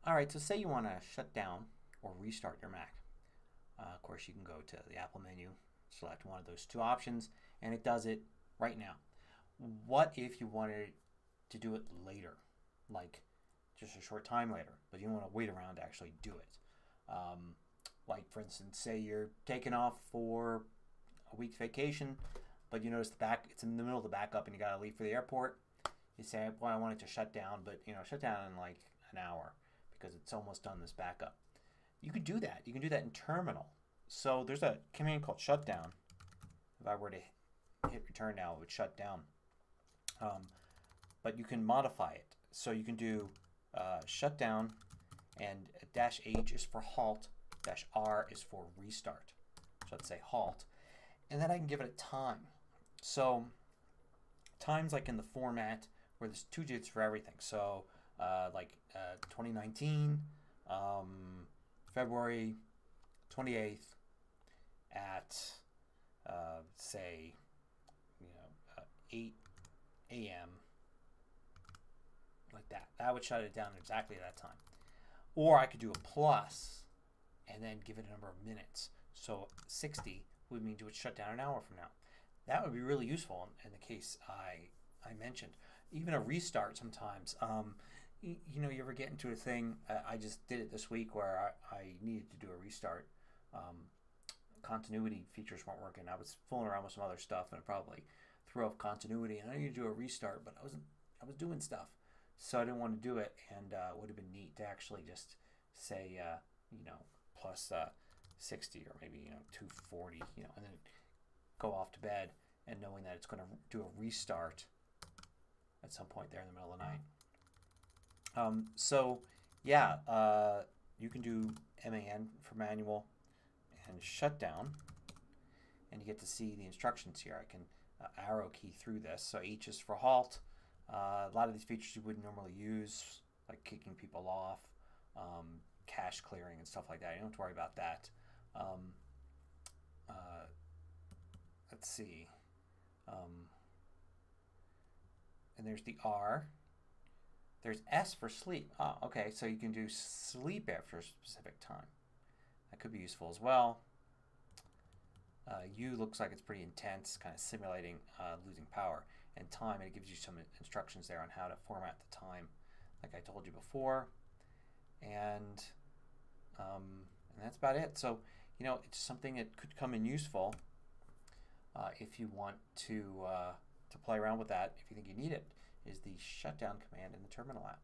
Alright, so say you want to shut down or restart your Mac. Of course, you can go to the Apple menu, select one of those two options, and it does it right now. What if you wanted to do it later, like just a short time later, but you don't want to wait around to actually do it? Like, for instance, say you're taking off for a week's vacation, but you notice it's in the middle of the backup and you got to leave for the airport. You say, well, I want it to shut down, but shut down in like an hour because it's almost done this backup. You could do that. You can do that in terminal. So there's a command called shutdown. If I were to hit return now, it would shut down. But you can modify it. So you can do shutdown, and -H is for halt, -R is for restart. So let's say halt. And then I can give it a time. So time's like in the format where there's 2 digits for everything. So like 2019, February 28th at say 8 a.m. like that. That would shut it down exactly at that time. Or I could do a plus and then give it a number of minutes. So 60 would mean to it shut down an hour from now. That would be really useful in the case I mentioned. Even a restart sometimes. You ever get into a thing? I just did it this week where I needed to do a restart. Continuity features weren't working. I was fooling around with some other stuff and it probably threw off continuity. And I needed to do a restart, but I was doing stuff, so I didn't want to do it. And it would have been neat to actually just say plus 60 or maybe 240, and then go off to bed and knowing that it's going to do a restart at some point there in the middle of the night. So yeah, you can do MAN for manual and shutdown, and you get to see the instructions here. I can arrow key through this. So H is for halt. A lot of these features you wouldn't normally use, like kicking people off, cache clearing and stuff like that. You don't have to worry about that. Let's see. And there's the R. There's S for sleep. Oh, okay, so you can do sleep after a specific time. That could be useful as well. U looks like it's pretty intense, kind of simulating losing power. And time, it gives you some instructions there on how to format the time, like I told you before. And that's about it. So, it's something that could come in useful if you want to play around with that. If you think you need it, is the shutdown command in the terminal app.